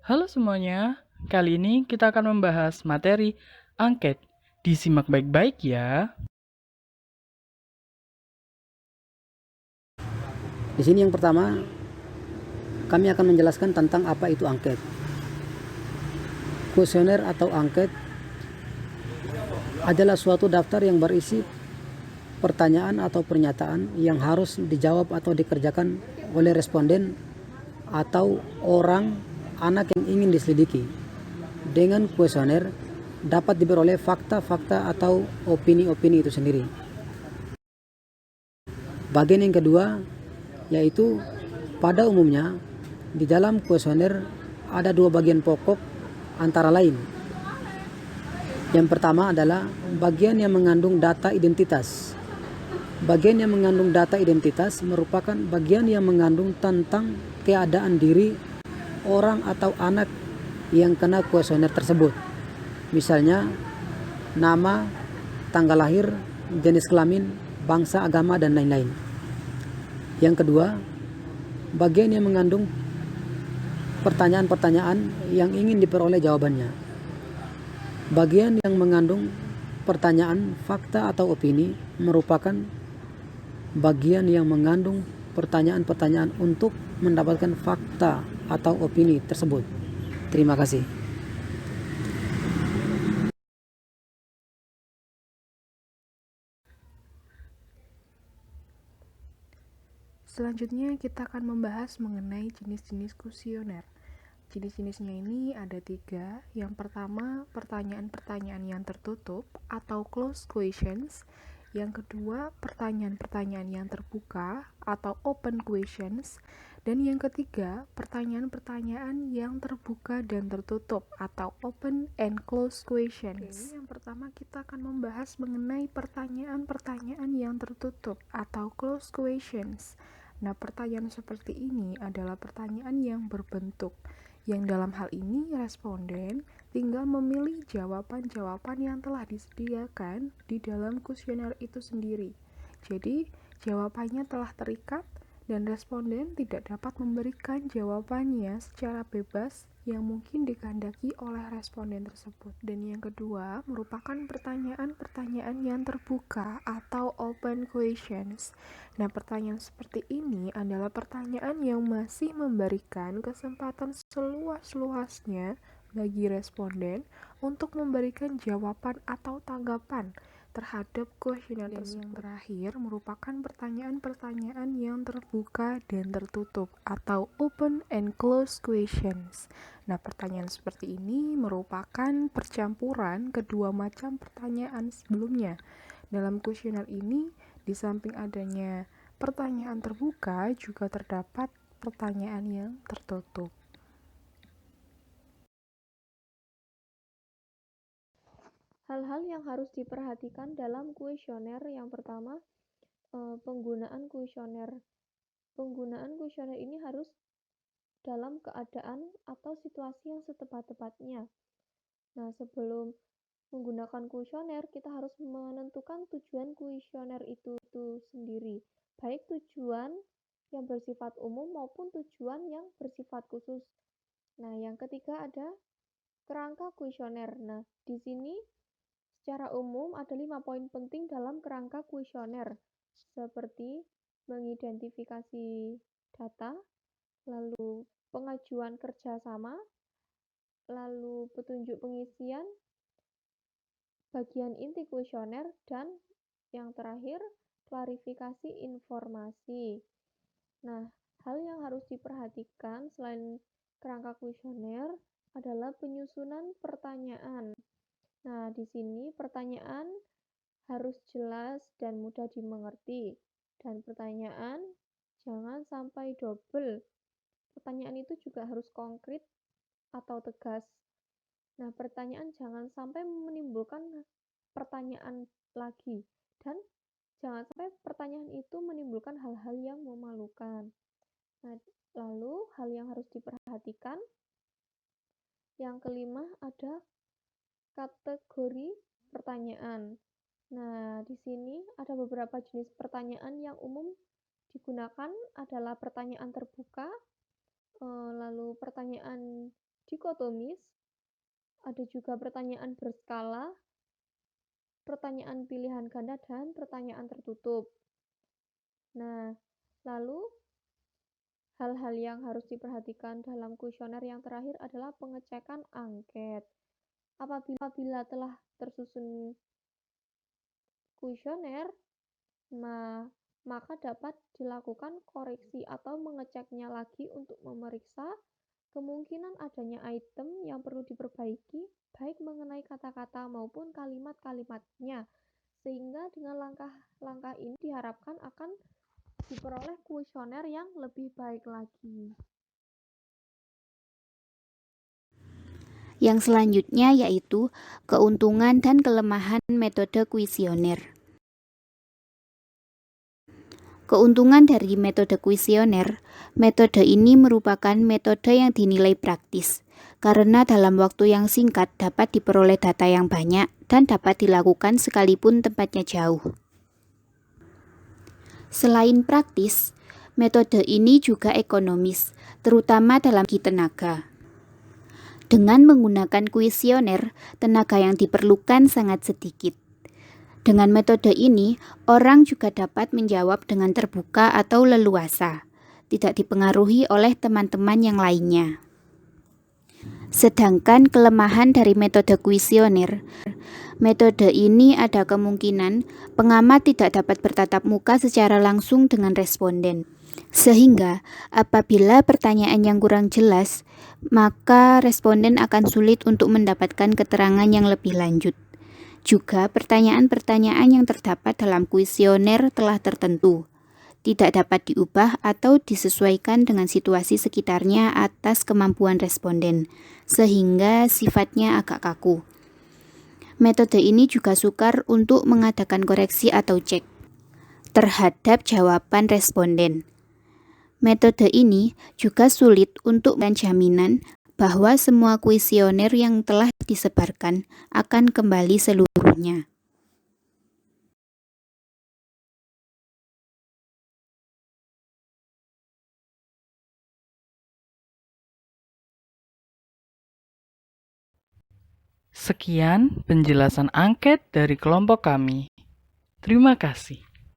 Halo semuanya, kali ini kita akan membahas materi angket. Disimak baik-baik ya. Di sini yang pertama, kami akan menjelaskan tentang apa itu angket. Kuesioner atau angket adalah suatu daftar yang berisi pertanyaan atau pernyataan yang harus dijawab atau dikerjakan oleh responden atau orang anak yang ingin diselidiki. Dengan kuesioner dapat diperoleh fakta-fakta atau opini-opini itu sendiri. Bagian yang kedua yaitu pada umumnya di dalam kuesioner ada dua bagian pokok antara lain. Yang pertama adalah bagian yang mengandung data identitas. Bagian yang mengandung data identitas merupakan bagian yang mengandung tentang keadaan diri orang atau anak yang kena kuesioner tersebut. Misalnya nama, tanggal lahir, jenis kelamin, bangsa, agama, dan lain-lain. Yang kedua, bagian yang mengandung pertanyaan-pertanyaan yang ingin diperoleh jawabannya. Bagian yang mengandung pertanyaan, fakta, atau opini merupakan bagian yang mengandung pertanyaan-pertanyaan untuk mendapatkan fakta atau opini tersebut. Terima kasih. Selanjutnya kita akan membahas mengenai jenis-jenis kuesioner. Jenis-jenisnya ini ada 3. Yang pertama, pertanyaan-pertanyaan yang tertutup atau closed questions. Yang kedua, pertanyaan-pertanyaan yang terbuka atau open questions. Dan yang ketiga, pertanyaan-pertanyaan yang terbuka dan tertutup atau open and closed questions. Oke, yang pertama kita akan membahas mengenai pertanyaan-pertanyaan yang tertutup atau closed questions. Nah, pertanyaan seperti ini adalah pertanyaan yang berbentuk, yang dalam hal ini responden tinggal memilih jawaban-jawaban yang telah disediakan di dalam kuesioner itu sendiri. Jadi, jawabannya telah terikat dan responden tidak dapat memberikan jawabannya secara bebas yang mungkin dikehendaki oleh responden tersebut. Dan yang kedua merupakan pertanyaan-pertanyaan yang terbuka atau open questions. Nah, pertanyaan seperti ini adalah pertanyaan yang masih memberikan kesempatan seluas-luasnya bagi responden untuk memberikan jawaban atau tanggapan terhadap kuesioner tersebut. Dan yang terakhir merupakan pertanyaan-pertanyaan yang terbuka dan tertutup atau open and closed questions. Nah, pertanyaan seperti ini merupakan percampuran kedua macam pertanyaan sebelumnya. Dalam kuesioner ini, di samping adanya pertanyaan terbuka, juga terdapat pertanyaan yang tertutup. Hal-hal yang harus diperhatikan dalam kuesioner yang pertama, penggunaan kuesioner. Penggunaan kuesioner ini harus dalam keadaan atau situasi yang setepat-tepatnya. Nah, sebelum menggunakan kuesioner, kita harus menentukan tujuan kuesioner itu sendiri, baik tujuan yang bersifat umum maupun tujuan yang bersifat khusus. Nah, yang ketiga ada kerangka kuesioner. Nah, di sini secara umum ada 5 poin penting dalam kerangka kuesioner, seperti mengidentifikasi data, lalu pengajuan kerjasama, lalu petunjuk pengisian, bagian inti kuesioner, dan yang terakhir klarifikasi informasi. Nah, hal yang harus diperhatikan selain kerangka kuesioner adalah penyusunan pertanyaan. Nah, di sini pertanyaan harus jelas dan mudah dimengerti, dan pertanyaan jangan sampai double. Pertanyaan itu juga harus konkret atau tegas. Nah, pertanyaan jangan sampai menimbulkan pertanyaan lagi, dan jangan sampai pertanyaan itu menimbulkan hal-hal yang memalukan. Nah, lalu hal yang harus diperhatikan yang kelima ada kategori pertanyaan. Nah, di sini ada beberapa jenis pertanyaan yang umum digunakan adalah pertanyaan terbuka, lalu pertanyaan dikotomis, ada juga pertanyaan berskala, pertanyaan pilihan ganda, dan pertanyaan tertutup. Nah, lalu hal-hal yang harus diperhatikan dalam kuesioner yang terakhir adalah pengecekan angket. Apabila telah tersusun kuesioner, maka dapat dilakukan koreksi atau mengeceknya lagi untuk memeriksa kemungkinan adanya item yang perlu diperbaiki, baik mengenai kata-kata maupun kalimat-kalimatnya. Sehingga dengan langkah-langkah ini diharapkan akan diperoleh kuesioner yang lebih baik lagi. Yang selanjutnya yaitu keuntungan dan kelemahan metode kuesioner. Keuntungan dari metode kuesioner, metode ini merupakan metode yang dinilai praktis, karena dalam waktu yang singkat dapat diperoleh data yang banyak dan dapat dilakukan sekalipun tempatnya jauh. Selain praktis, metode ini juga ekonomis, terutama dalam segi tenaga. Dengan menggunakan kuesioner, tenaga yang diperlukan sangat sedikit. Dengan metode ini, orang juga dapat menjawab dengan terbuka atau leluasa, tidak dipengaruhi oleh teman-teman yang lainnya. Sedangkan kelemahan dari metode kuesioner, metode ini ada kemungkinan pengamat tidak dapat bertatap muka secara langsung dengan responden. Sehingga apabila pertanyaan yang kurang jelas, maka responden akan sulit untuk mendapatkan keterangan yang lebih lanjut. Juga pertanyaan-pertanyaan yang terdapat dalam kuesioner telah tertentu, tidak dapat diubah atau disesuaikan dengan situasi sekitarnya atas kemampuan responden, sehingga sifatnya agak kaku. Metode ini juga sukar untuk mengadakan koreksi atau cek terhadap jawaban responden. Metode ini juga sulit untuk memberikan jaminan bahwa semua kuesioner yang telah disebarkan akan kembali seluruhnya. Sekian penjelasan angket dari kelompok kami. Terima kasih.